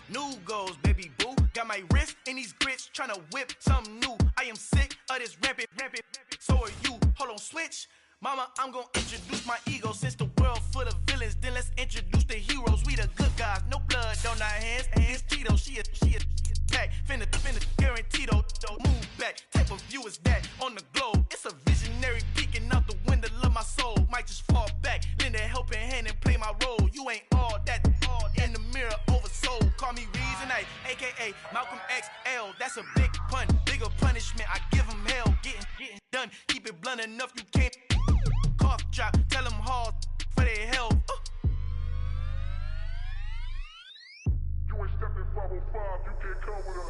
New goals, baby boo. Got my wrist in these grits, tryna whip something new. I am sick of this rampant. So are you. Hold on, switch. Mama, I'm gonna introduce my ego. Since the world full of villains, then let's introduce the heroes. We the good guys, no blood on our hands. It's Tito, she a pack. Finna, guaranteed, move back. Type of view is that on the globe? It's a visionary peeking out the window of my soul. Might just fall back, lend a helping hand and play my role. You ain't all that in the mirror, oversold. Call me Reason, aka Malcolm XL. That's a big pun, bigger punishment. I give him hell, getting done. Keep it blunt enough, you can't cough drop. Tell them hard for their health.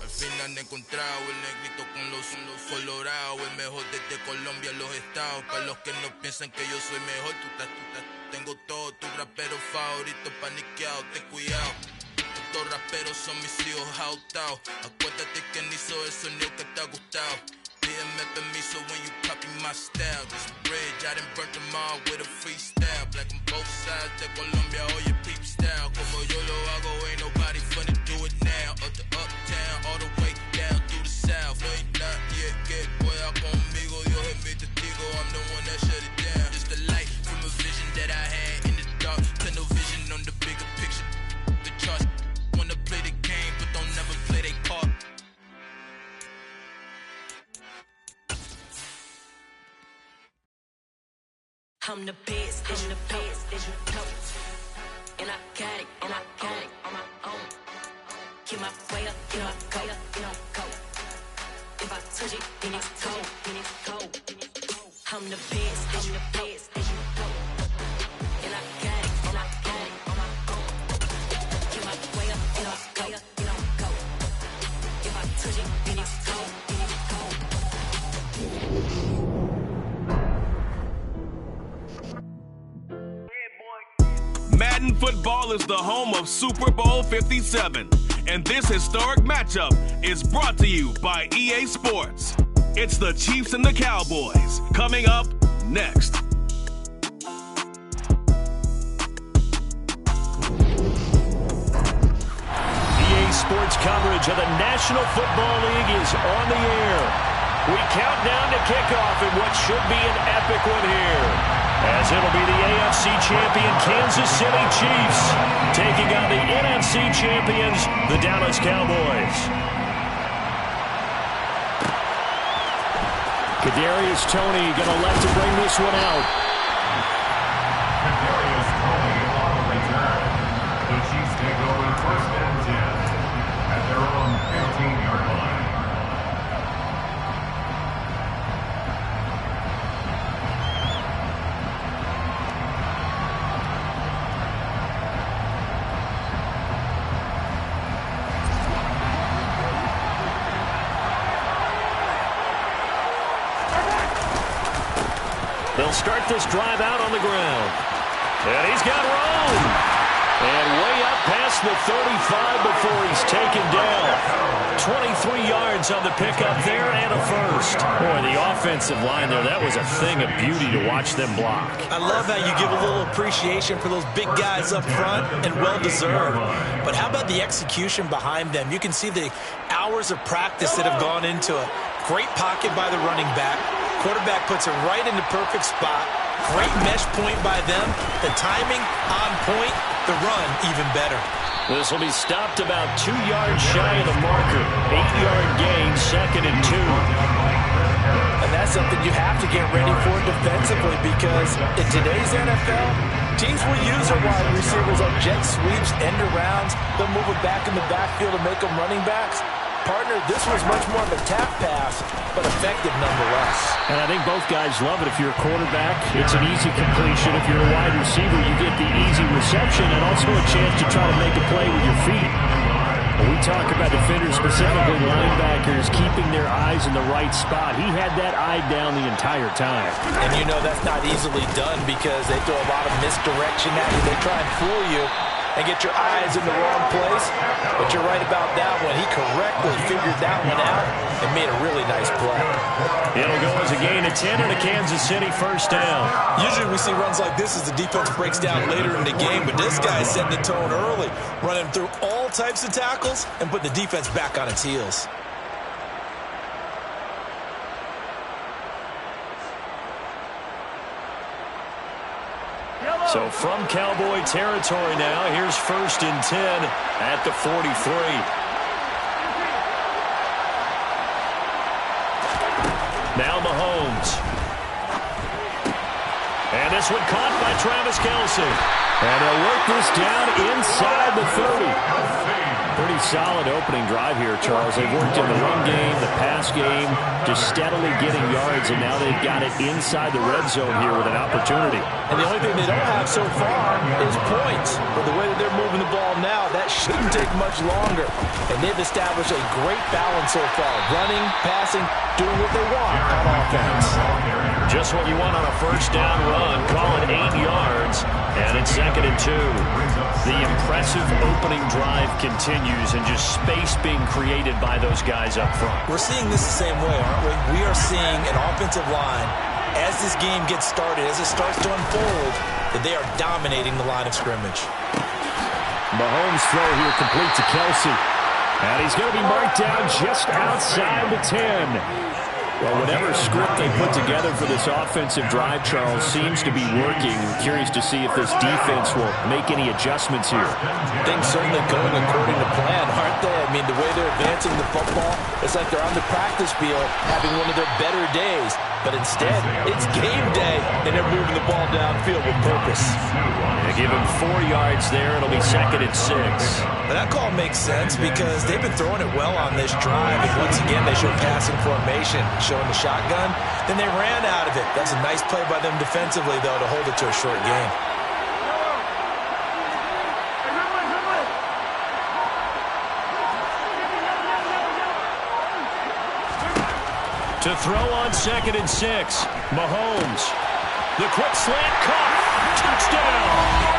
Al fin han encontrado el negrito con los colorados, el mejor desde Colombia a los estados. Para los que no piensan que yo soy mejor, tengo todo, tu rapero favorito paniqueado, ten cuidado. Estos raperos son mis hijos adoptados. Acuérdate que ni hizo el sonido que te ha gustado. Pídeme permiso when you copy my style. This bridge, I done burnt them all with a freestyle. Black on both sides de Colombia, oye peep style. Como yo lo hago, ain't nobody finna do it now. Up to uptown, all the way down through the south. No hay nadie que pueda conmigo, Dios es mi testigo. I'm the one that shut it down. Just the light from a vision that I had in the dark. Tunnel vision on the bigger picture. The charts wanna play the game, but don't never play their part. I'm the best, I'm the best, as you know. And I got it on my own. Get my way up, get my go. If I touch it, then it's cold. I'm the best, as you know. And I got it on my own. Get my way up, get my go. If I touch it, then it's cold. Madden football is the home of Super Bowl 57, and this historic matchup is brought to you by EA Sports. It's the Chiefs and the Cowboys, coming up next. EA Sports coverage of the National Football League is on the air. We count down to kickoff in what should be an epic one here, as it'll be the AFC champion Kansas City Chiefs taking on the NFC champions, the Dallas Cowboys. Kadarius Toney going to let to bring this one out. Kadarius Toney on the return. The Chiefs take over first and 10 at their own 15-yard line. They'll start this drive out on the ground. And he's got room. And way up past the 35 before he's taken down. 23 yards on the pickup there and a first. Boy, the offensive line there, that was a thing of beauty to watch them block. I love how you give a little appreciation for those big guys up front, and well-deserved. But how about the execution behind them? You can see the hours of practice that have gone into it. Great pocket by the running back. Quarterback puts it right in the perfect spot. Great mesh point by them. The timing on point. The run even better. This will be stopped about 2 yards shy of the marker. 8-yard gain, 2nd and 2. And that's something you have to get ready for defensively, because in today's NFL, teams will use their wide receivers on jet sweeps, end arounds. They'll move it back in the backfield and make them running backs. Partner, this was much more of a tap pass, but effective nonetheless. And I think both guys love it. If you're a quarterback, it's an easy completion. If you're a wide receiver, you get the easy reception and also a chance to try to make a play with your feet. When we talk about defenders, specifically linebackers, keeping their eyes in the right spot, he had that eye down the entire time. And you know that's not easily done, because they throw a lot of misdirection at you. They try and fool you. and get your eyes in the wrong place. But you're right about that one. He correctly figured that one out and made a really nice play. It'll go as a gain of 10 and a Kansas City first down. Usually we see runs like this as the defense breaks down later in the game, but this guy is setting the tone early, running through all types of tackles and putting the defense back on its heels. So from Cowboy territory now, here's 1st and 10 at the 43. Now Mahomes. And this one caught by Travis Kelce. And they'll work this down inside the 30. Pretty solid opening drive here, Charles. They've worked in the run game, the pass game, just steadily getting yards, and now they've got it inside the red zone here with an opportunity. And the only thing they don't have so far is points. But the way that they're moving the ball now, that shouldn't take much longer. And they've established a great balance so far. Running, passing, doing what they want on offense. Just what you want on a first down run. Call it 8 yards, and it's 2nd and 2. The impressive opening drive continues, and just space being created by those guys up front. We're seeing this the same way, aren't we? We are seeing an offensive line, as this game gets started, as it starts to unfold, that they are dominating the line of scrimmage. Mahomes' throw here complete to Kelce. And he's going to be marked down just outside the 10. Well, whatever script they put together for this offensive drive, Charles, seems to be working. I'm curious to see if this defense will make any adjustments here. Things certainly going according to plan, aren't they? I mean, the way they're advancing the football, it's like they're on the practice field having one of their better days. But instead, it's game day, and they're moving the ball downfield with purpose. They give him 4 yards there. It'll be 2nd and 6. But that call makes sense because they've been throwing it well on this drive. And once again, they show passing formation, showing the shotgun. Then they ran out of it. That's a nice play by them defensively, though, to hold it to a short game. To throw on 2nd and 6, Mahomes. The quick slant caught. Touchdown.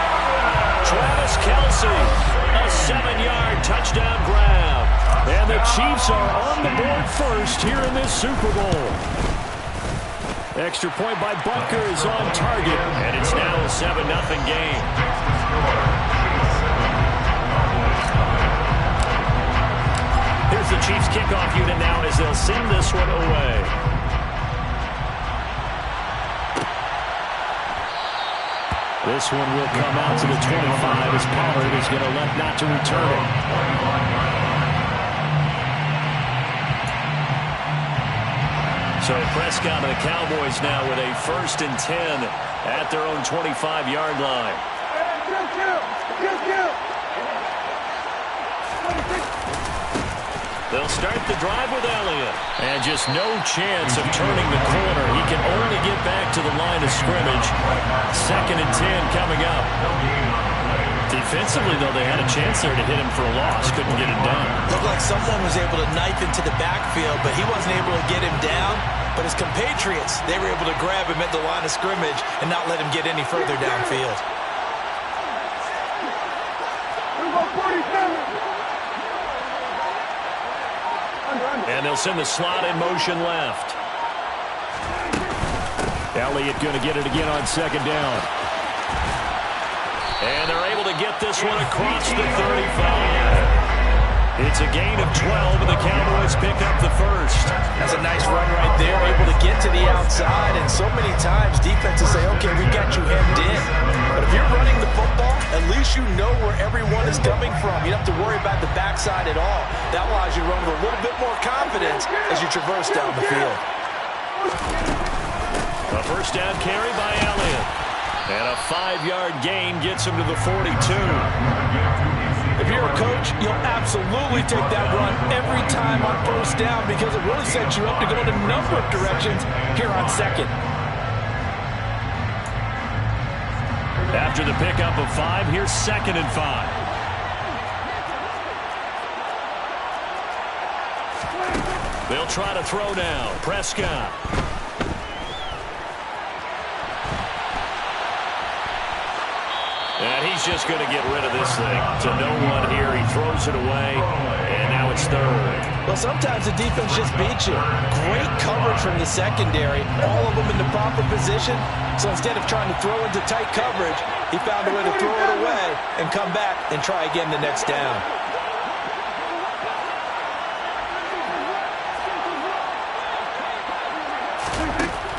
Travis Kelce, a 7-yard touchdown grab. And the Chiefs are on the board first here in this Super Bowl. Extra point by Butker is on target, and it's now a 7-0 game. Here's the Chiefs kickoff unit now as they'll send this one away. This one will come out to the 25 as Pollard is going to elect not to return it. So Prescott and the Cowboys now with a 1st and 10 at their own 25-yard line. They'll start the drive with Elliott. And just no chance of turning the corner. He can only get back to the line of scrimmage. 2nd and 10 coming up. Defensively, though, they had a chance there to hit him for a loss. Couldn't get it done. Looked like someone was able to knife into the backfield, but he wasn't able to get him down. But his compatriots, they were able to grab him at the line of scrimmage and not let him get any further downfield. And they'll send the slot in motion left. Elliott going to get it again on 2nd down. And they're able to get this one across the 35. It's a gain of 12, and the Cowboys pick up the 1st. That's a nice run right there, able to get to the outside. And so many times defenses say, okay, we got you hemmed in. But if you're running the football, at least you know where everyone is coming from. You don't have to worry about the backside at all. That allows you to run with a little bit more confidence as you traverse down the field. A 1st down carry by Elliott. And a 5-yard gain gets him to the 42. If you're a coach, you'll absolutely take that run every time on 1st down because it really sets you up to go in a number of directions here on 2nd. After the pickup of 5, here's 2nd and 5. They'll try to throw now. Prescott. And he's just going to get rid of this thing. To no one here. He throws it away, and now it's third. Well, sometimes the defense just beats you. Great coverage from the secondary. All of them in the proper position. So instead of trying to throw into tight coverage, he found a way to throw it away and come back and try again the next down.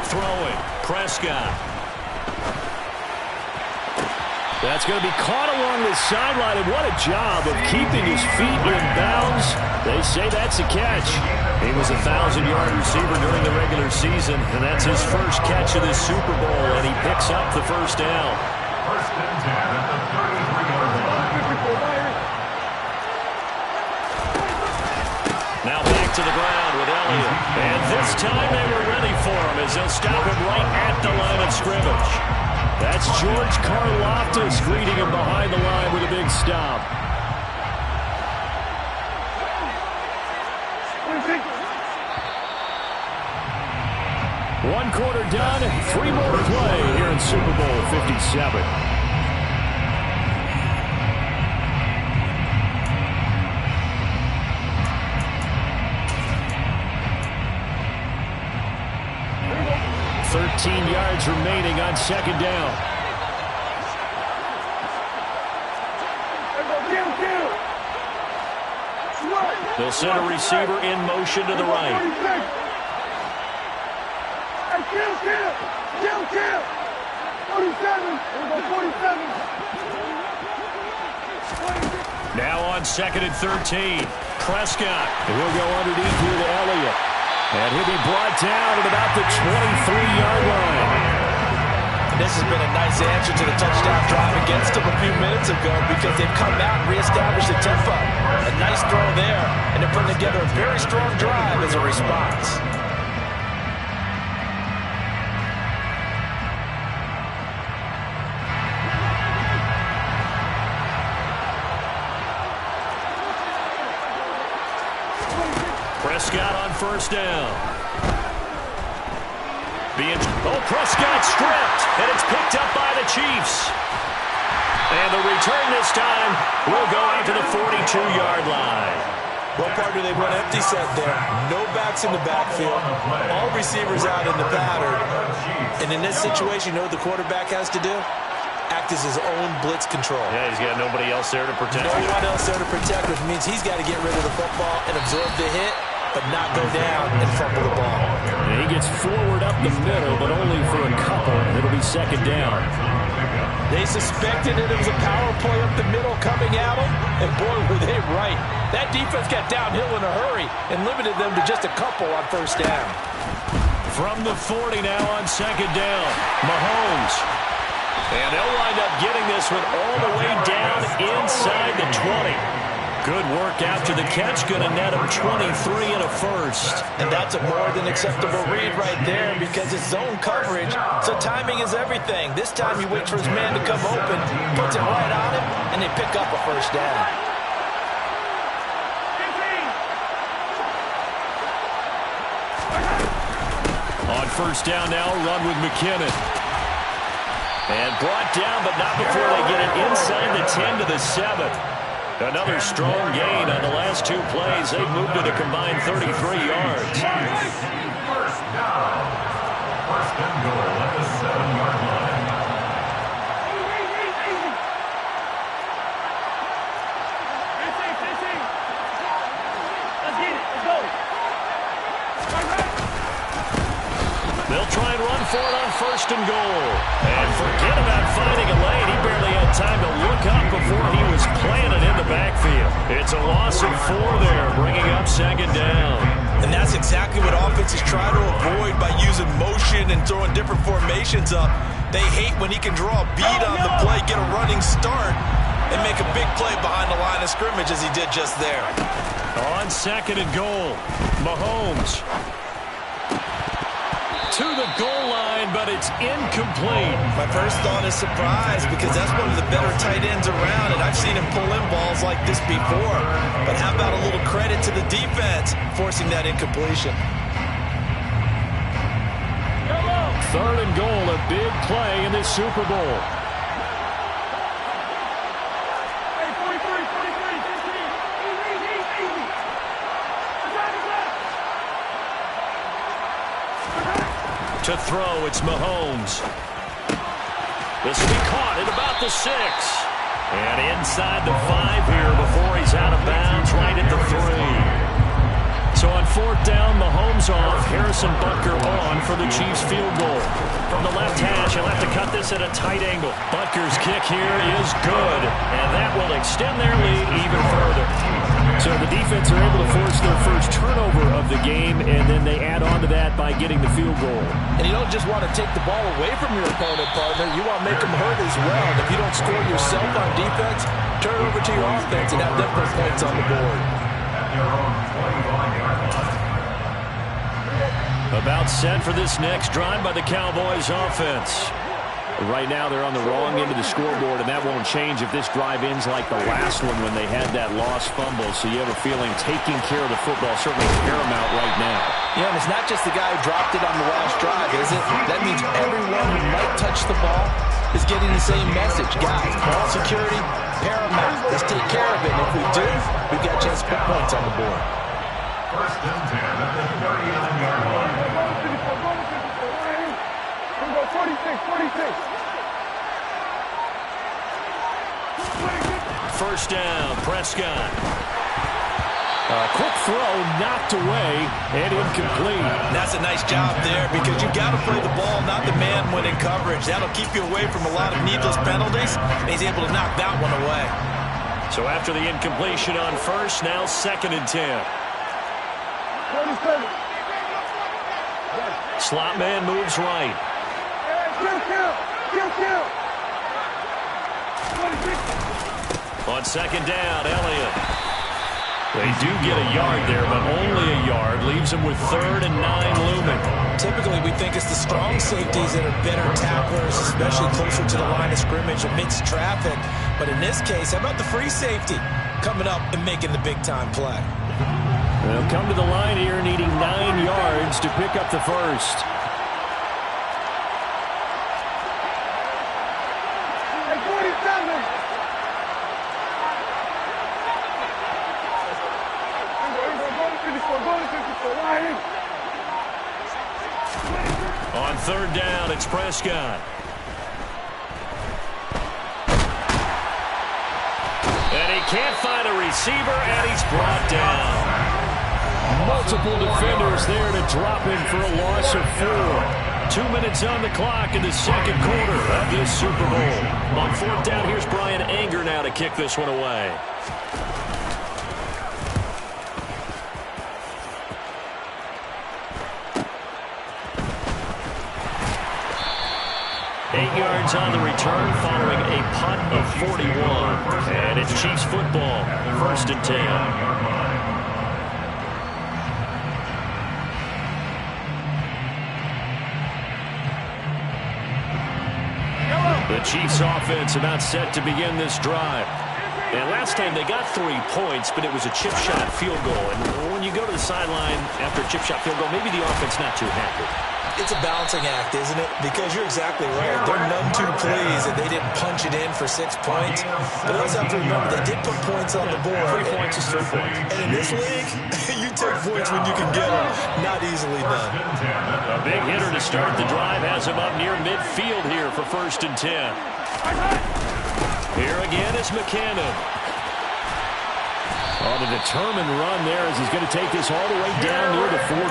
Throwing. Prescott. That's going to be caught along the sideline, and what a job of keeping his feet in bounds. They say that's a catch. He was a 1,000-yard receiver during the regular season, and that's his first catch of this Super Bowl, and he picks up the first down. First and 10 at the 33-yard line. Now back to the ground with Elliott. And this time they were ready for him as they'll stop him right at the line of scrimmage. That's George Karlaftis greeting him behind the line with a big stop. One quarter done, 3 more to play here in Super Bowl 57. Yards remaining on second down. They'll send a receiver in motion to the right. Now on second and 13. Prescott. And he'll go underneath here to Elliott. And he'll be brought down at about the 23-yard line. This has been a nice answer to the touchdown drive against them a few minutes ago because they've come out and reestablished the tempo. A nice throw there, and they're putting together a very strong drive as a response. Prescott on first down. Prescott stripped, and it's picked up by the Chiefs. And the return this time will go out to the 42-yard line. Well, partner, they went empty set there. No backs in the backfield. All receivers out in the pattern. And in this situation, you know what the quarterback has to do? Act as his own blitz control. Yeah, he's got nobody else there to protect. No one else there to protect, which means he's got to get rid of the football and absorb the hit, but not go down and fumble the ball. And he gets forward up the middle, but only for a couple. It'll be second down. They suspected it was a power play up the middle coming at them, and boy, were they right. That defense got downhill in a hurry and limited them to just a couple on first down. From the 40 now on second down, Mahomes. And they'll wind up getting this one all the way down inside the 20. Good work after the catch, going to net him 23 and a first. And that's a more than acceptable read right there because it's zone coverage, so timing is everything. This time he waits for his man to come open, puts it right on him, and they pick up a first down. On first down now, run with McKinnon. And brought down, but not before they get it inside the 10 to the 7. Another strong gain on the last two plays. They've moved to the combined 33 yards. First down. First and goal at the 7-yard line. They'll try and run for it on first and goal. And forget about finding a lane. He barely had time to look up before he was planted in the backfield. It's a loss of 4 there, bringing up second down. And that's exactly what offenses try to avoid by using motion and throwing different formations up. They hate when he can draw a bead on the play, get a running start, and make a big play behind the line of scrimmage as he did just there. On second and goal, Mahomes. To the goal line, but it's incomplete. My first thought is surprise because that's one of the better tight ends around, and I've seen him pull in balls like this before. But how about a little credit to the defense forcing that incompletion? Third and goal, a big play in this Super Bowl. To throw, it's Mahomes. This will be caught at about the 6. And inside the 5 here before he's out of bounds, right at the 3. So on 4th down, Mahomes off, Harrison Butker on for the Chiefs field goal. From the left hash, he'll have to cut this at a tight angle. Butker's kick here is good, and that will extend their lead even further. So the defense are able to force their first turnover of the game, and then they add on to that by getting the field goal. And you don't just want to take the ball away from your opponent, partner. You want to make them hurt as well. And if you don't score yourself on defense, turn it over to your offense and have them put points on the board. About set for this next drive by the Cowboys offense. Right now they're on the wrong end of the scoreboard, and that won't change if this drive ends like the last one when they had that lost fumble. So you have a feeling taking care of the football certainly paramount right now. Yeah, and it's not just the guy who dropped it on the last drive, is it? That means everyone who might touch the ball is getting the same message. Guys, ball security, paramount. Let's take care of it. And if we do, we've got a chance to put points on the board. First and 10 at the 39-yard line. 46. First down, Prescott. Quick throw, knocked away, and incomplete. That's a nice job there because you've got to play the ball, not the man when in coverage. That'll keep you away from a lot of needless penalties. He's able to knock that one away. So after the incompletion on first, now 2nd and 10. 27. Slot man moves right. On 2nd down, Elliott. They do get a yard there, but only a yard. Leaves them with 3rd and 9 looming. Typically, we think it's the strong safeties that are better tacklers, especially closer to the line of scrimmage amidst traffic. But in this case, how about the free safety coming up and making the big-time play? They'll come to the line here needing 9 yards to pick up the first. On 3rd down, it's Prescott. And he can't find a receiver, and he's brought down. Multiple defenders there to drop him for a loss of 4. 2 minutes on the clock in the 2nd quarter of this Super Bowl. On 4th down, here's Brian Anger now to kick this one away. On the return following a punt of 41. And it's Chiefs football, 1st and 10. The Chiefs offense about set to begin this drive. And last time they got 3 points, but it was a chip shot field goal. And when you go to the sideline after a chip shot field goal, maybe the offense not too happy. It's a balancing act, isn't it? Because you're exactly right. They're none too pleased that they didn't punch it in for 6 points. But also have to remember, they did put points on the board. 3 points is 3 points. And in this league, you take points when you can get them. Not easily done. A big hitter to start the drive has him up near midfield here for 1st and 10. Here again is McCannon. On a determined run there as he's going to take this all the way down near the 40.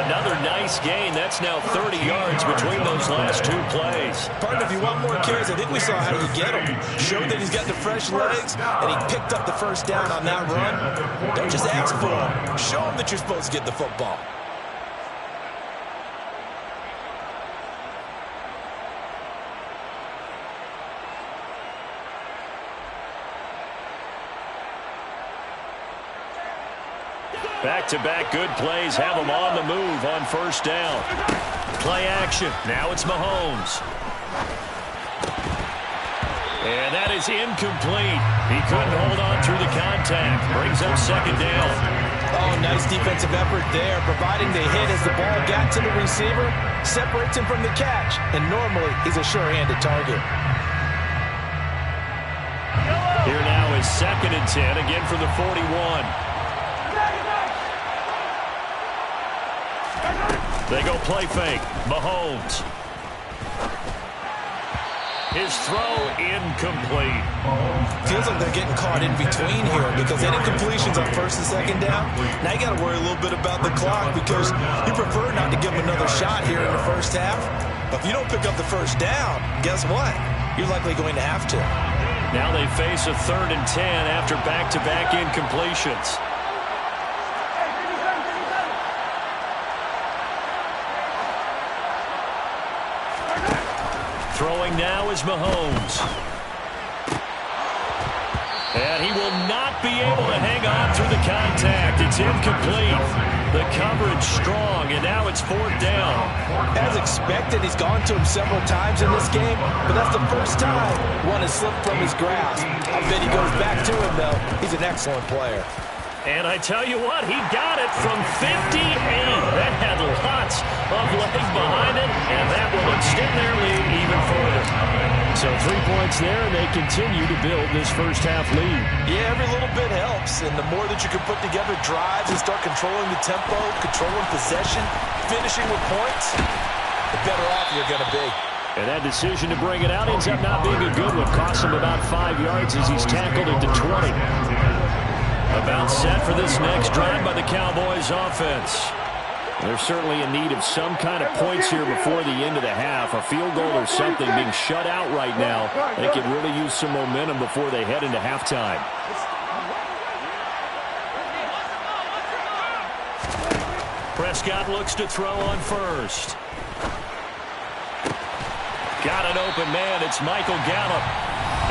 Another nice gain. That's now 30 yards between those last 2 plays. Partner, if you want more carries, I think we saw how you get him. Showed that he's got the fresh legs, and he picked up the first down on that run. Don't just ask for him. Show him that you're supposed to get the football. Back-to-back good plays have them on the move on 1st down. Play action. Now it's Mahomes. And that is incomplete. He couldn't hold on through the contact. Brings up 2nd down. Oh, nice defensive effort there, providing the hit as the ball got to the receiver, separates him from the catch, and normally he's a sure-handed target. Here now is 2nd and 10, again from the 41. They go play fake. Mahomes. His throw incomplete. Feels like they're getting caught in between here because any completions on first and second down, now you got to worry a little bit about the clock because you prefer not to give them another shot here in the first half. But if you don't pick up the first down, guess what? You're likely going to have to. Now they face a 3rd and 10 after back-to-back incompletions. Throwing now is Mahomes. And he will not be able to hang on through the contact. It's incomplete. The coverage strong, and now it's 4th down. As expected, he's gone to him several times in this game, but that's the first time one has slipped from his grasp. I bet he goes back to him, though. He's an excellent player. And I tell you what, he got it from 58. That had lots of leg behind it, and that will extend their lead even further. So 3 points there, and they continue to build this first half lead. Yeah, every little bit helps, and the more that you can put together drives and start controlling the tempo, controlling possession, finishing with points, the better off you're going to be. And that decision to bring it out ends up not being a good one. Costs him about 5 yards as he's tackled at the 20. About set for this next drive by the Cowboys offense. They're certainly in need of some kind of points here before the end of the half. A field goal or something, being shut out right now. They could really use some momentum before they head into halftime. Prescott looks to throw on first. Got an open man. It's Michael Gallup.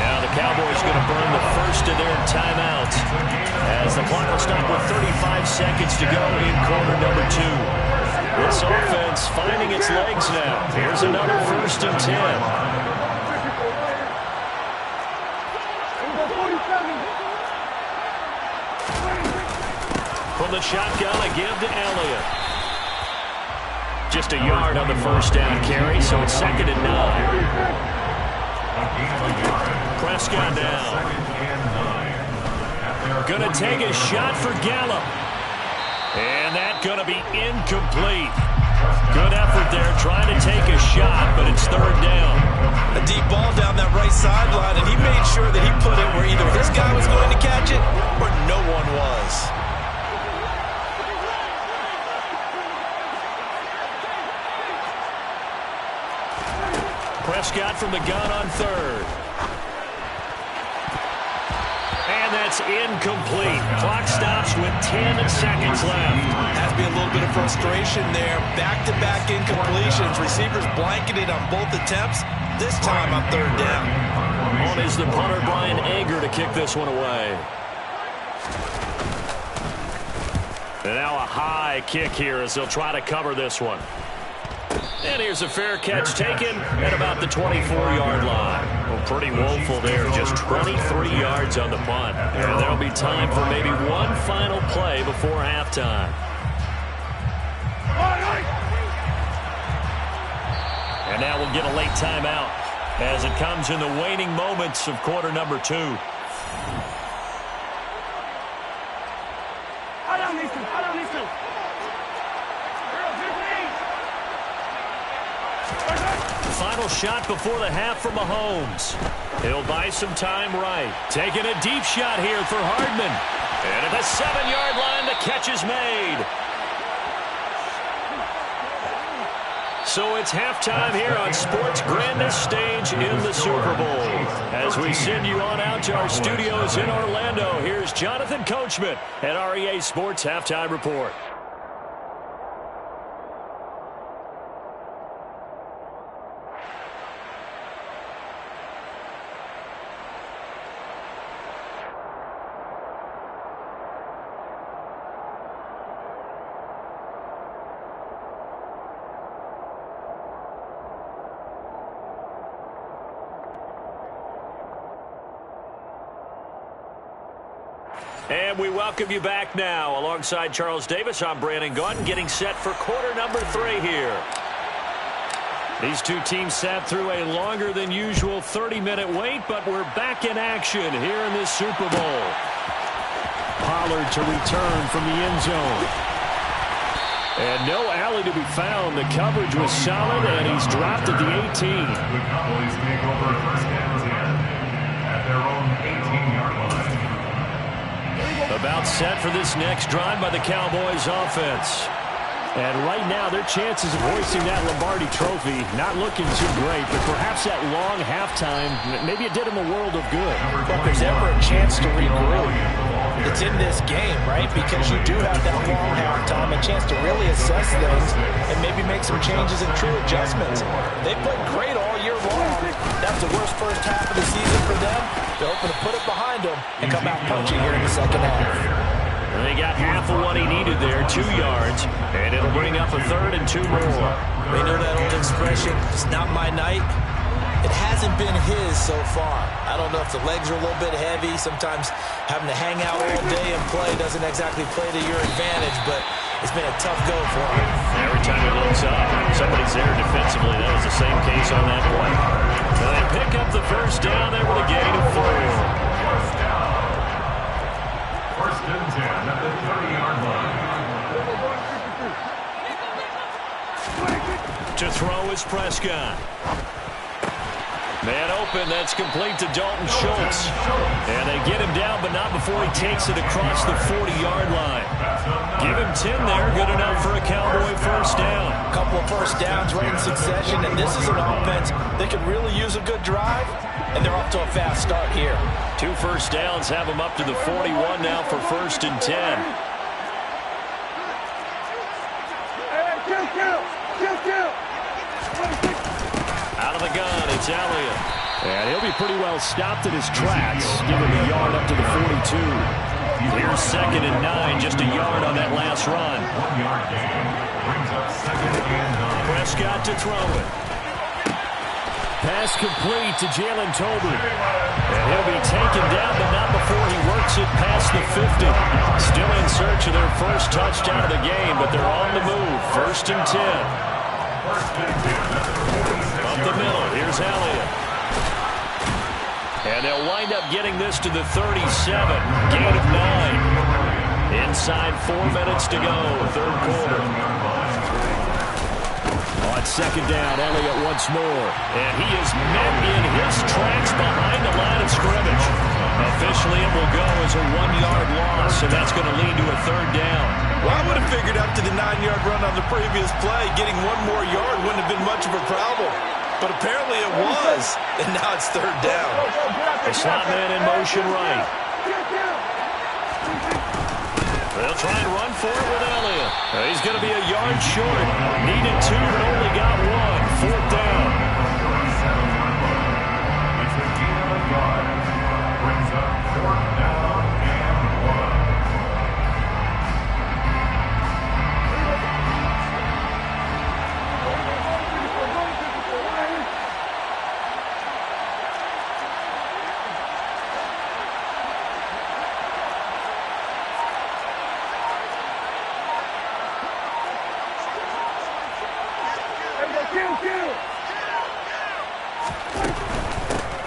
Now the Cowboys going to burn the first of their timeouts as the clock will stop with 35 seconds to go in quarter number 2. This offense finding its legs now. Here's another 1st and 10. From the shotgun, a give to Elliott. Just a yard on the first down carry, so it's 2nd and 9. Prescott down. Gonna take a shot for Gallup. And that's gonna be incomplete. Good effort there trying to take a shot, but it's 3rd down. A deep ball down that right sideline, and he made sure that he put it where either his guy was going to catch it or no one was. Prescott from the gun on 3rd. And that's incomplete. Clock stops with 10 seconds left. Has to be a little bit of frustration there. Back-to-back incompletions. Receivers blanketed on both attempts. This time on 3rd down. On is the punter, Brian Anger, to kick this one away. And now a high kick here as they'll try to cover this one. And here's a fair catch taken at about the 24-yard line. Well, pretty woeful there, just 23 yards on the punt. And there'll be time for maybe one final play before halftime. And now we'll get a late timeout as it comes in the waning moments of quarter number 2. Final shot before the half from Mahomes. He'll buy some time right. Taking a deep shot here for Hardman. And at the 7-yard line, the catch is made. So it's halftime here on sports' grandest stage in the Super Bowl. As we send you on out to our studios in Orlando, here's Jonathan Coachman at REA Sports Halftime Report. And we welcome you back now. Alongside Charles Davis, I'm Brandon Gaudin, getting set for quarter number 3 here. These two teams sat through a longer than usual 30-minute wait, but we're back in action here in this Super Bowl. Pollard to return from the end zone. And no alley to be found. The coverage was solid, and he's dropped at the 18. The Cowboys take over first and 10 at their own 18-yard line. About set for this next drive by the Cowboys offense. And right now, their chances of hoisting that Lombardi trophy not looking too great, but perhaps that long halftime, maybe it did them a world of good. If there's ever a chance to regroup, it's in this game, right? Because you do have that long halftime, a chance to really assess things and maybe make some changes and true adjustments. They played great all year long. That's the worst first half of the season for them. They're hoping to put it behind them and come out punching here in the second half. They got half of what he needed there, 2 yards, and it'll bring up a 3rd and 2 more. They know that old expression, it's not my night. It hasn't been his so far. I don't know if the legs are a little bit heavy. Sometimes having to hang out all day and play doesn't exactly play to your advantage, but it's been a tough go for him. Every time he looks up, somebody's there defensively. That was the same case on that play. So they pick up the first down there with a gain of 4. First down. First and 10 at the 30-yard line. To throw is Prescott. Man open, that's complete to Dalton Schultz. And they get him down, but not before he takes it across the 40-yard line. Give him 10 there, good enough for a Cowboy first down. A couple of first downs right in succession, and this is an offense that could really use a good drive, and they're off to a fast start here. 2 first downs have them up to the 41 now for first and 10. Out of the gun, it's Elliott. And he'll be pretty well stopped in his tracks. Give him a yard up to the 42. Here's 2nd and 9, just a yard on that last run. 1-yard gain brings up 2nd and 9. Prescott to throw it. Pass complete to Jalen Tolbert. And he'll be taken down, but not before he works it past the 50. Still in search of their first touchdown of the game, but they're on the move. First and 10. Up the middle, here's Elliott. And they'll wind up getting this to the 37. Gain of 9. Inside 4 minutes to go, 3rd quarter. On 2nd down, Elliott once more. And he is met in his tracks behind the line of scrimmage. Officially, it will go as a 1-yard loss, and that's going to lead to a 3rd down. Well, I would have figured up to the 9-yard run on the previous play. Getting 1 more yard wouldn't have been much of a problem. But apparently it was, and now it's 3rd down. The slot man in motion right. They'll try and run for it with Elliott. He's going to be a yard short. Needed 2, but only got 1. 4th down. It's a gain of a yard. Brings up 4th down and 1.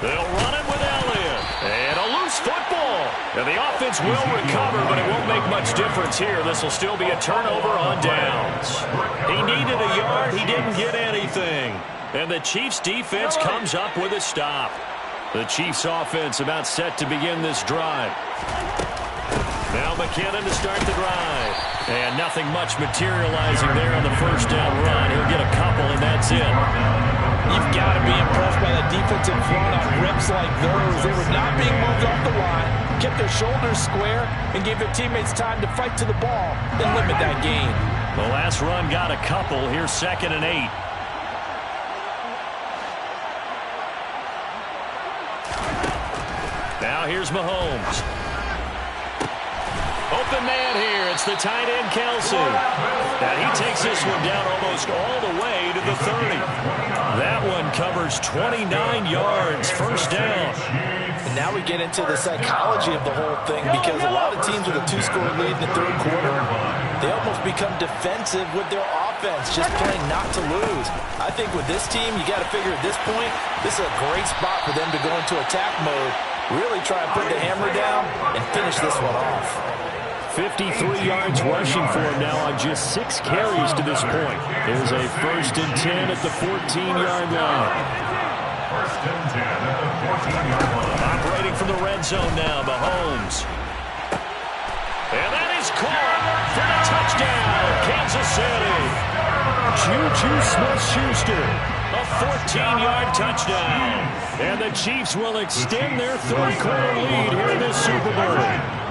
They'll run it with Elliott. And a loose football. And the offense will recover, but it won't make much difference here. This will still be a turnover on downs. He needed a yard. He didn't get anything. And the Chiefs' defense comes up with a stop. The Chiefs' offense about set to begin this drive. Now McKinnon to start the drive. And nothing much materializing there on the first down run. He'll get a couple, and that's it. You've got to be impressed by that defensive front on rips like those. They were not being moved off the line, kept their shoulders square, and gave their teammates time to fight to the ball and limit that gain. The last run got a couple. Here's 2nd and 8. Now here's Mahomes. Open man here. It's the tight end, Kelsey. And he takes this one down almost all the way to the 30. That one covers 29 yards. First down. And now we get into the psychology of the whole thing, because a lot of teams with a 2-score lead in the 3rd quarter, they almost become defensive with their offense, just playing not to lose. I think with this team, you got to figure at this point, this is a great spot for them to go into attack mode, really try and put the hammer down and finish this one off. 53 yards rushing for him now on just 6 carries to this point. There's a 1st and 10 at the 14-yard line. 1st and 10 at the 14-yard line. Operating from the red zone now, Mahomes. And that is caught for the touchdown, Kansas City. Juju Smith-Schuster, a 14-yard touchdown. And the Chiefs will extend their third-quarter lead here in this Super Bowl.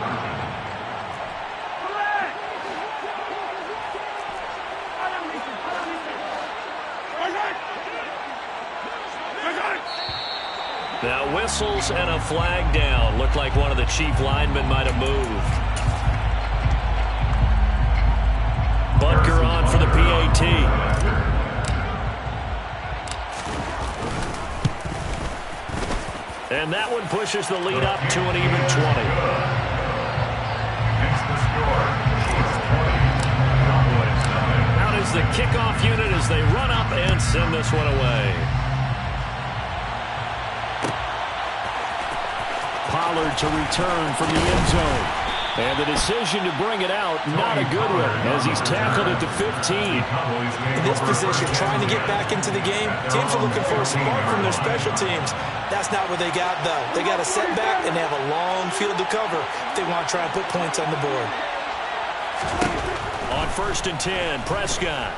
Now whistles and a flag down. Looked like one of the Chief linemen might have moved. Butker on for the PAT. And that one pushes the lead up to an even 20. Out is the kickoff unit as they run up and send this one away. Pollard to return from the end zone. And the decision to bring it out, not a good one, as he's tackled at the 15. In this position, trying to get back into the game, teams are looking for a spark from their special teams. That's not what they got, though. They got a setback, and they have a long field to cover if they want to try and put points on the board. On 1st and 10, Prescott.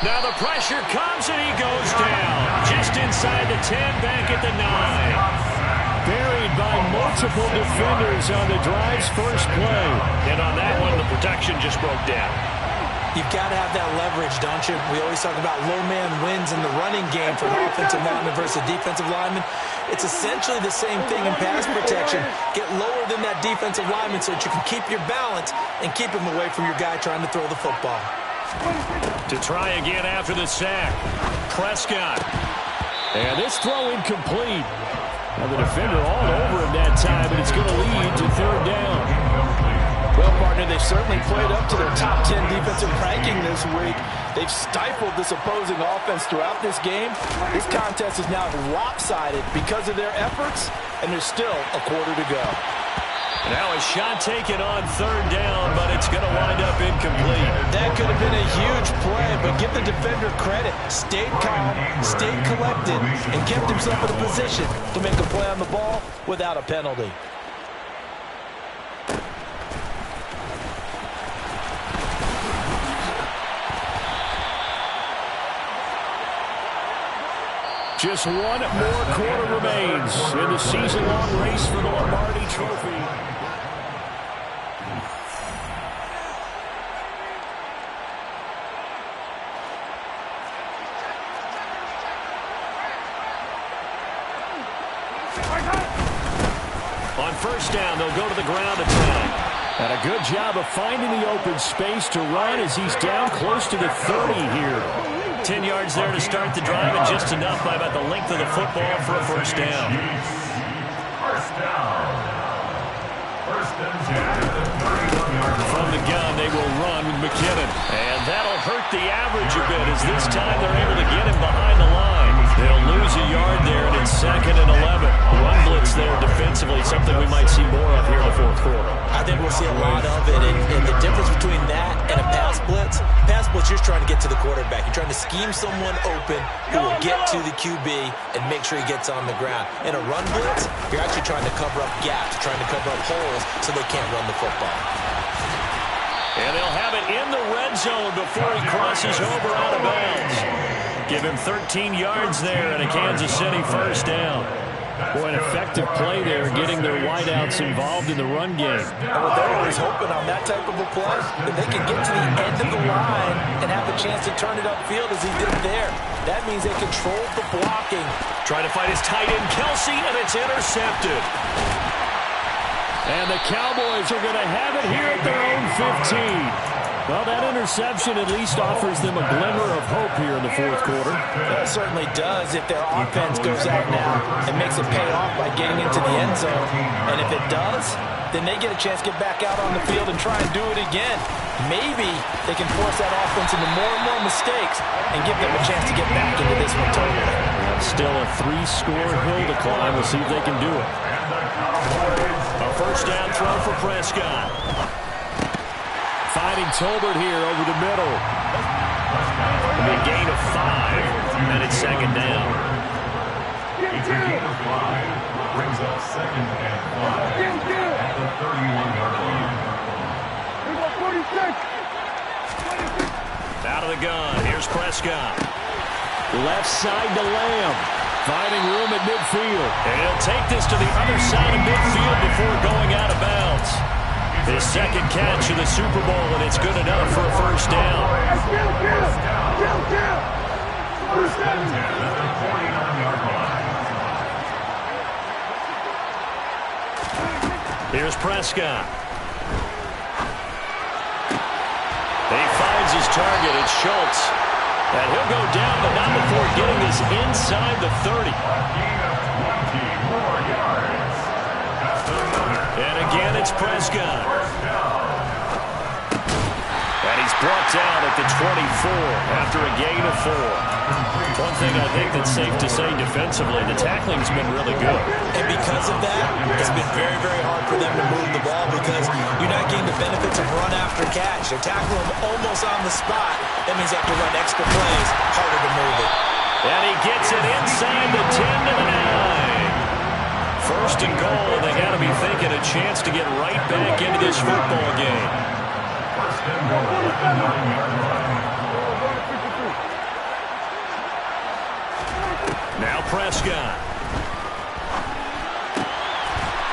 Now the pressure comes, and he goes down. Just inside the 10, back at the 9. Buried by multiple defenders on the drive's first play. And on that one, the protection just broke down. You've got to have that leverage, don't you? We always talk about low man wins in the running game for an offensive lineman versus defensive lineman. It's essentially the same thing in pass protection. Get lower than that defensive lineman so that you can keep your balance and keep him away from your guy trying to throw the football. To try again after the sack. Prescott. And this throw incomplete. Now the defender all over him that time, and it's going to lead to 3rd down. Well, partner, they've certainly played up to their top 10 defensive ranking this week. They've stifled this opposing offense throughout this game. This contest is now lopsided because of their efforts, and there's still a quarter to go. Now a shot taken on 3rd down, but it's going to wind up incomplete. That could have been a huge play, but give the defender credit. Stayed calm, stayed collected, and kept himself in a position to make a play on the ball without a penalty. Just one more quarter remains in the season-long race for the Lombardi Trophy. On 1st down, they'll go to the ground attack. And a good job of finding the open space to run as he's down close to the 30 here. 10 yards there to start the drive, and just enough by about the length of the football for a 1st down. 1st down. 1st and 10. From the gun, they will run with McKinnon. And that'll hurt the average a bit as this time they're able to get him behind the line. They'll lose a yard there, and it's 2nd and 11. Run blitz there defensively, something we might see more of here in the 4th quarter. I think we'll see a lot of it, and the difference between that and a pass blitz, you're trying to get to the quarterback. You're trying to scheme someone open who will get to the QB and make sure he gets on the ground. In a run blitz, you're actually trying to cover up gaps, trying to cover up holes so they can't run the football. And they'll have it in the red zone before he crosses over out of bounds. Give him 13 yards there and a Kansas City 1st down. Boy, an effective play there, getting their wideouts involved in the run game. Oh, they're always hoping on that type of a play that they can get to the end of the line and have a chance to turn it upfield as he did there. That means they controlled the blocking. Trying to fight his tight end, Kelsey, and it's intercepted. And the Cowboys are going to have it here at their own 15. Well, that interception at least offers them a glimmer of hope here in the 4th quarter. It certainly does if their offense goes out now and makes it pay off by getting into the end zone. And if it does, then they get a chance to get back out on the field and try and do it again. Maybe they can force that offense into more and more mistakes and give them a chance to get back into this one totally. Still a 3-score hill to climb. We'll see if they can do it. A 1st down throw for Prescott. Finding Tolbert here over the middle. It'll be a gain of 5, and it's second down. It's a gain of 5. Brings up second and 5 at the 31-yard line. Out of the gun. Here's Prescott. Left side to Lamb. Finding room at midfield. And he'll take this to the other side of midfield before going out of bounds. His second catch of the Super Bowl, and it's good enough for a first down. First and 10 at the 49-yard line. Here's Prescott. He finds his target. It's Schultz. And he'll go down, but not before getting this inside the 30. And again, it's Prescott. And he's brought down at the 24 after a gain of 4. One thing I think that's safe to say defensively, the tackling's been really good. And because of that, it's been very, very hard for them to move the ball because you're not getting the benefits of run after catch. They're tackling them almost on the spot. That means they have to run extra plays, harder to move it. And he gets it inside the 10 to the 9. First and goal, and they got to be thinking a chance to get right back into this football game. First and goal at the 9-yard line. Now Prescott.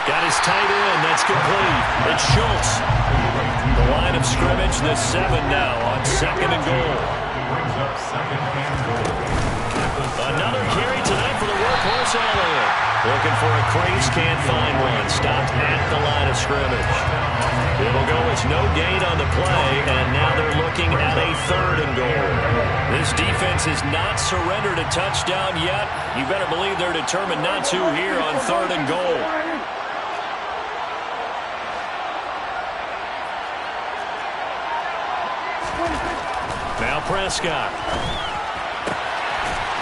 Got his tight end. That's complete. It's Schultz. The line of scrimmage, the 7 now on second and goal. Brings up second and goal. Another carry tonight for the workhorse Elliott. Looking for a crease, can't find one. Stopped at the line of scrimmage. It'll go as no gain on the play, and now they're looking at a third and goal. This defense has not surrendered a touchdown yet. You better believe they're determined not to here on third and goal. Now Prescott.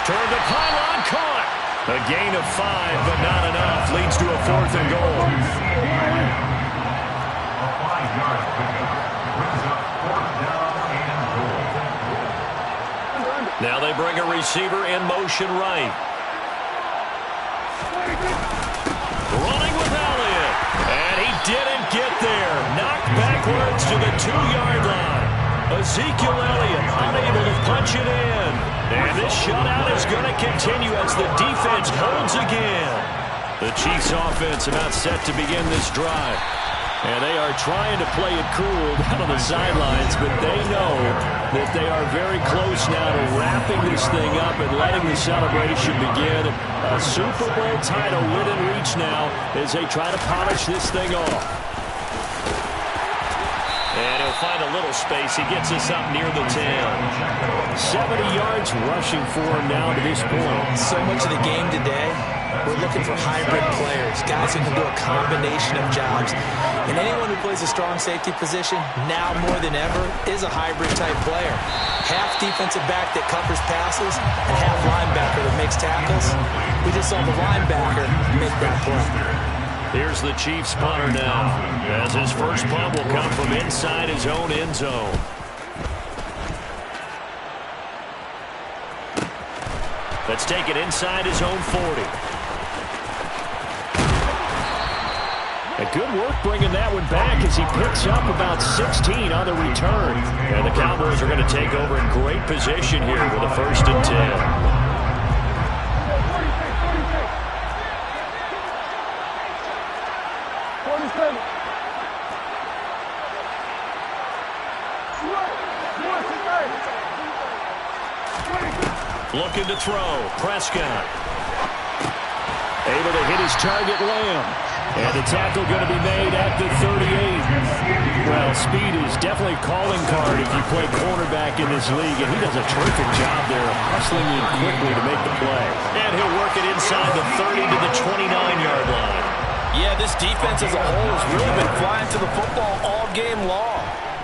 Toward the pylon, caught. A gain of 5, but not enough. Leads to a fourth and goal. A 5-yard pickup. Brings up fourth down and goal. Now they bring a receiver in motion right. Running with Elliott. And he didn't get there. Knocked backwards to the 2-yard line. Ezekiel Elliott unable to punch it in. And this shutout is going to continue as the defense holds again. The Chiefs offense about set to begin this drive. And they are trying to play it cool down on the sidelines, but they know that they are very close now to wrapping this thing up and letting the celebration begin. A Super Bowl title within reach now as they try to polish this thing off. And he'll find a little space. He gets us up near the 10. 70 yards rushing for him now to this point. So much of the game today, we're looking for hybrid players, guys who can do a combination of jobs. And anyone who plays a strong safety position, now more than ever, is a hybrid-type player. Half defensive back that covers passes, and half linebacker that makes tackles. We just saw the linebacker make that play. Here's the Chiefs punter now, as his first punt will come from inside his own end zone. Let's take it inside his own 40. A good work bringing that one back as he picks up about 16 on the return. And the Cowboys are going to take over in great position here with a 1st and 10. Looking to throw. Prescott. Able to hit his target, Lamb. And the tackle going to be made at the 38. Well, speed is definitely a calling card if you play cornerback in this league. And he does a terrific job there of hustling in quickly to make the play. And he'll work it inside the 30 to the 29-yard line. Yeah, this defense as a whole has really been flying to the football all game long.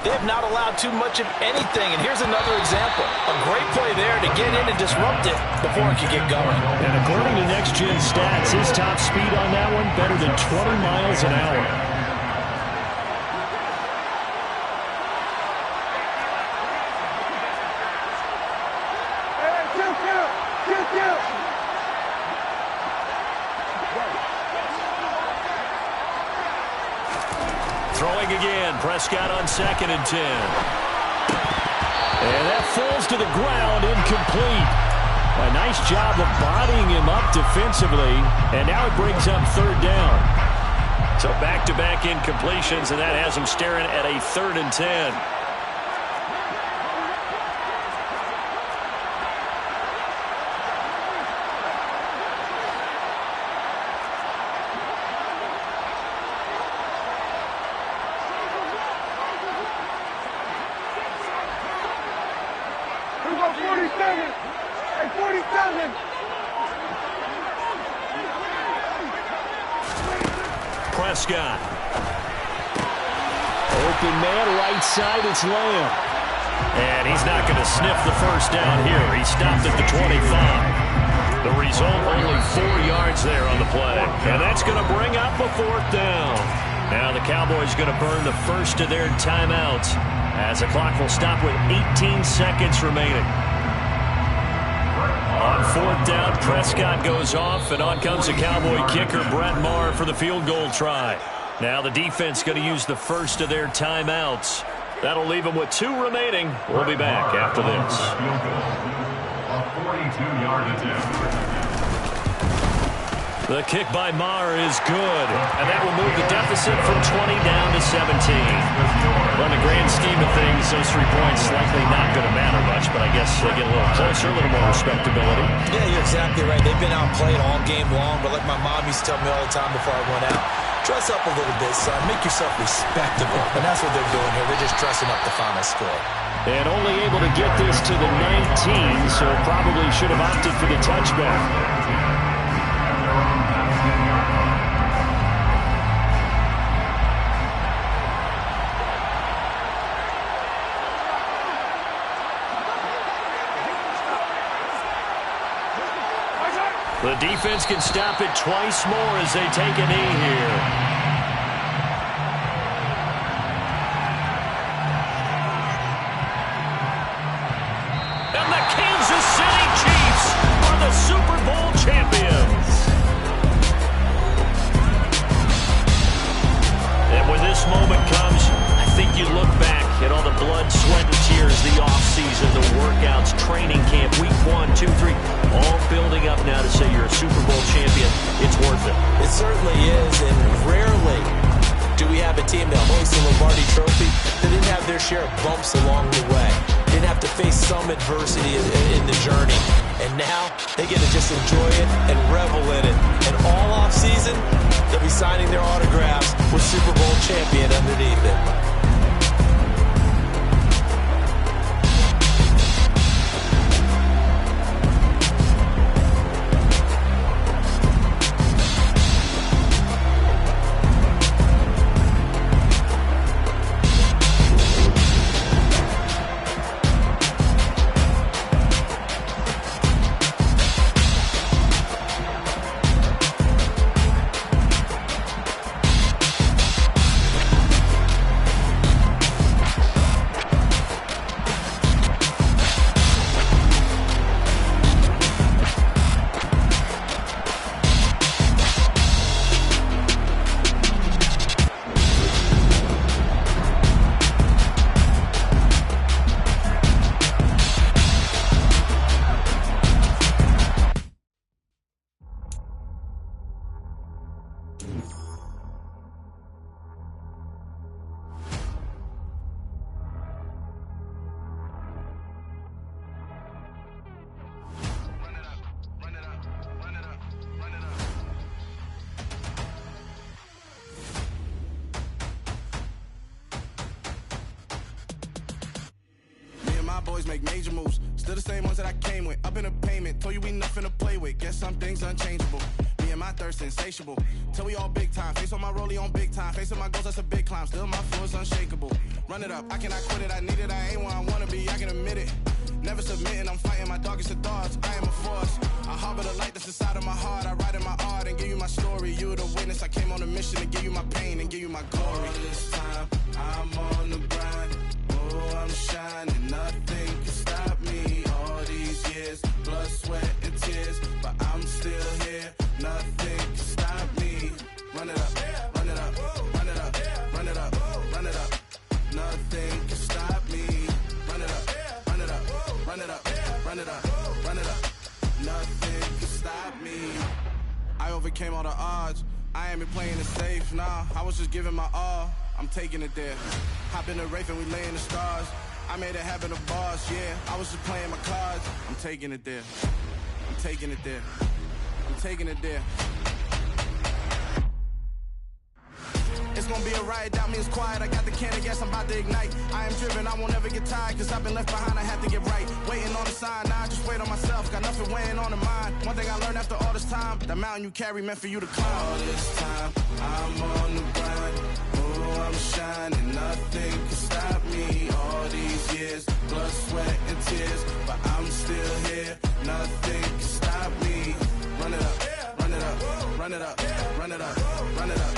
They have not allowed too much of anything, and here's another example. A great play there to get in and disrupt it before it could get going. And according to Next Gen Stats, his top speed on that one better than 20 miles an hour. Throwing again. Prescott on 2nd and 10. And that falls to the ground, incomplete. A nice job of bodying him up defensively, and now it brings up 3rd down. So back-to-back incompletions, and that has him staring at a 3rd and 10. Prescott. Open man, right side, it's Lamb. And he's not going to sniff the 1st down here. He stopped at the 25. The result, only 4 yards there on the play. And that's going to bring up a 4th down. Now the Cowboys going to burn the first of their timeouts as the clock will stop with 18 seconds remaining. On 4th down, Prescott goes off, and on comes the Cowboy kicker, Brett Maher, for the field goal try. Now the defense going to use the first of their timeouts. That'll leave them with 2 remaining. We'll be back after this. A 42-yard attempt. The kick by Maher is good, and that will move the deficit from 20 down to 17. Well, in the grand scheme of things, those 3 points likely not going to matter much, but I guess they get a little closer, a little more respectability. Yeah, you're exactly right. They've been outplayed all game long, but like my mom used to tell me all the time before I went out, dress up a little bit, son. Make yourself respectable. And that's what they're doing here. They're just dressing up the final score. And only able to get this to the 19, so probably should have opted for the touchback. The defense can stop it twice more as they take a knee here. And the Kansas City Chiefs are the Super Bowl champions. And when this moment comes, I think you look back at all the blood, sweat, and tears, the offseason, the workouts, training camp, week 1, 2, 3, all building up now to say you're a Super Bowl champion. It's worth it. It certainly is, and rarely do we have a team that hoists the Lombardi Trophy that didn't have their share of bumps along the way, didn't have to face some adversity in the journey. And now they get to just enjoy it and revel in it. And all offseason, they'll be signing their autographs with Super Bowl champion underneath it. Make major moves, still the same ones that I came with. Up in a payment, told you we nothing to play with. Guess some things unchangeable. Me and my thirst insatiable. Till we all big time. Face on my rollie on big time. Facing my goals, that's a big climb. Still my flow is unshakable. Run it up, I cannot quit it. I need it, I ain't where I wanna be. I can admit it. Never submitting, I'm fighting my darkest of thoughts. I am a force. I harbor the light that's inside of my heart. I write in my art and give you my story. You the witness. I came on a mission to give you my pain and give you my glory. All this time, I'm on the grind. Oh, I'm shining. Nothing can stop me. All these years, blood, sweat, and tears. But I'm still here. Nothing can stop me. Run it up, run it up, run it up, run it up. run it up, run it up, run it up. Nothing can stop me. I overcame all the odds. I ain't been playing it safe, nah. I was just giving my all. I'm taking it there. Hop in the Wraith and we lay in the stars. I made it happen to boss, yeah. I was just playing my cards. I'm taking it there. I'm taking it there. I'm taking it there. It's gonna be a riot, doubt me it's quiet. I got the can of gas, I'm about to ignite. I am driven, I won't ever get tired, cause I've been left behind, I have to get right. Waiting on the sign, now I just wait on myself. Got nothing weighing on the mind. One thing I learned after all this time, the mountain you carry meant for you to climb. All this time, I'm on the grind. Oh, I'm shining, nothing can stop me. All these years, blood, sweat, and tears, but I'm still here. Nothing can stop me. Run it up, run it up, run it up, run it up, run it up.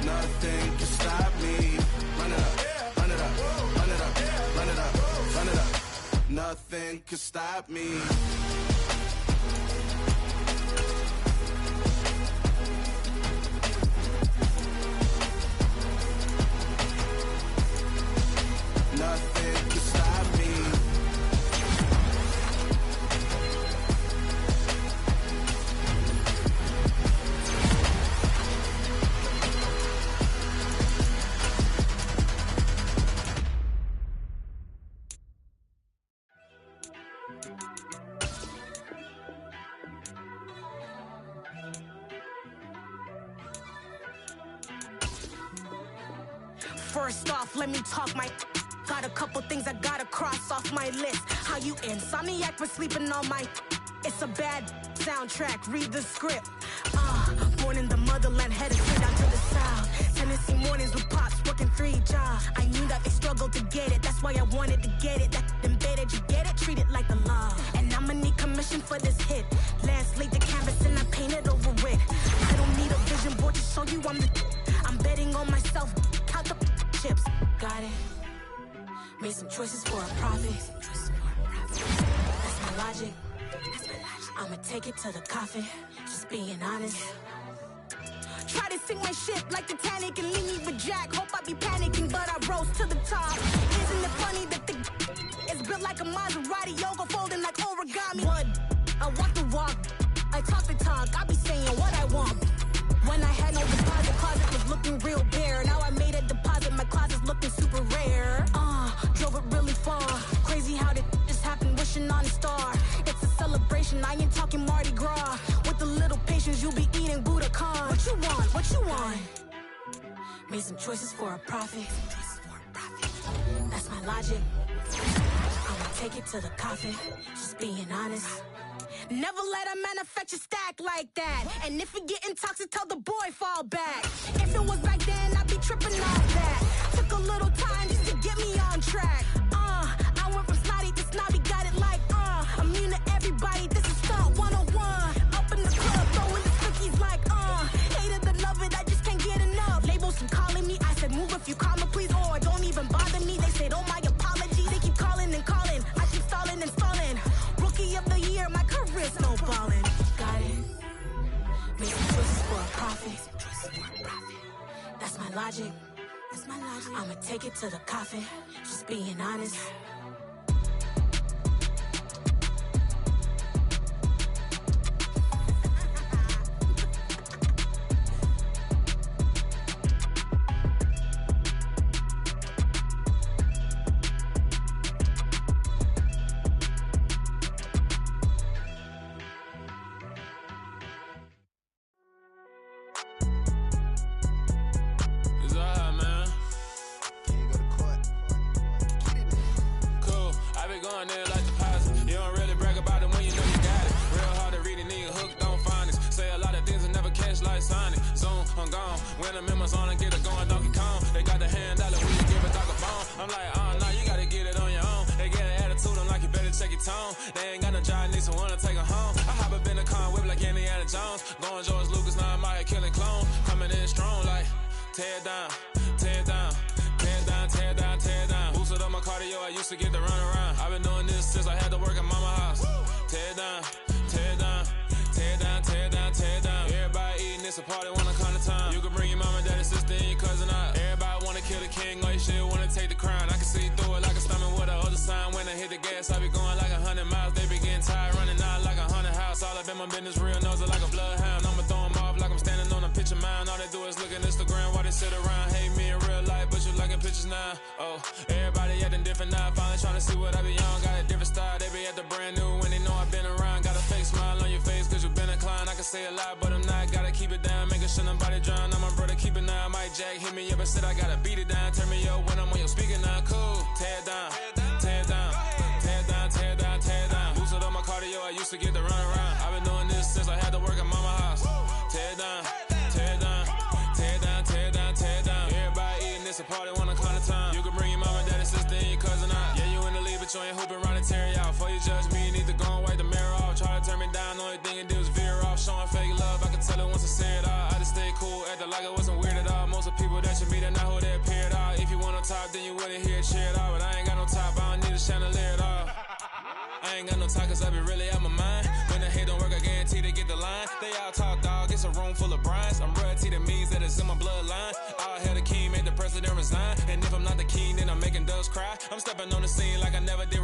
Nothing can stop me. Run it up, run it up, run it up, run it up, run it up. Nothing can stop me. Nothing can stop me. First off, let me talk my. Got a couple things I gotta cross off my list. How you insomniac for sleeping on my. It's a bad soundtrack, read the script. Born in the motherland, headed straight down to the south. Tennessee mornings with pops, working 3 jobs. I knew that they struggled to get it, that's why I wanted to get it. That embedded, you get it, treat it like the law. And I'ma need commission for this hit. Last laid the canvas and I painted over it. I don't need a vision board to show you I'm betting on myself, count the chips. Got it. Made some choices for a profit. That's my logic. I'ma take it to the coffin. Just being honest. Try to sink my ship like Titanic and leave me with Jack. Hope I be panicking, but I rose to the top. Isn't it funny that the is built like a Maserati, yoga folding like origami? What? I walk the walk, I talk the talk. I be saying what I want. When I had no deposit, closet was looking real bare. Now I made a deposit, my closet's looking super rare. Drove it really far. Crazy how did this happen, wishing on a star. It's a celebration, I ain't talking Mardi Gras. With a little patience, you'll be eating Budokan. What you want, what you want? Made some choices for a profit. That's my logic. I'ma take it to the coffin, just being honest. Never let a manufacture stack like that. And if it getting toxic, tell the boy fall back. If it was back then, I'd be tripping off that. Took a little time just to get me on track. I went from snotty to snobby, got it like, immune to everybody, this is stunt 101. Up in the club, throwing the cookies like, hate it or love it, I just can't get enough. Labels from calling me, I said move if you call me please, or don't even bother me. They said, oh my apologies, they keep calling and calling. I keep stalling and stalling. Rookie of the year, my career snowballing. Got it. Make some choices for a profit. That's my logic. That's my logic. I'ma take it to the coffin. Just being honest. I be going like 100 Instagram while they sit around. Hate me in real life, but you liking pictures now. Oh, everybody acting different now. Finally trying to see what I be on. Got a different style, they be at the brand new when they know I've been around. Got a fake smile on your face cause you been inclined. I can say a lot, but I'm not. Gotta keep it down, making sure nobody drown. I'm my brother, keep it now. Mike Jack hit me up and said I gotta beat it down. Turn me up when I'm on your speaker now. Cool, tear it down, tear it down, tear it down, tear it down, tear it down. Boosted on my cardio, I used to get the run around. I've been doing this since I had to work at mama house. Tear it down, tear it down, tear it down, tear it down, tear it down. Everybody eating this a party, wanna climb the time. You can bring your mama, daddy, sister, and your cousin out. Yeah, you in the lead, but you ain't hooping around and tear it out. Before you judge me, you need to go and wipe the mirror off. Try to turn me down, only thing you do is veer off. Showing fake love, I can tell it once I say it all. I just stay cool, acting like I wasn't weird at all. Most of the people that you meet are not who they appear at all. If you want on top, then you wouldn't hear it cheer it all. But I ain't got no top, I don't need a chandelier at all. I ain't got no talk cause I be really out my mind. When the hate don't work, I guarantee they get the line. They all talk dog, it's a room full of brines. I'm royalty, that means that it's in my bloodline. All hail the king, made the president resign. And if I'm not the king, then I'm making doves cry. I'm stepping on the scene like I never did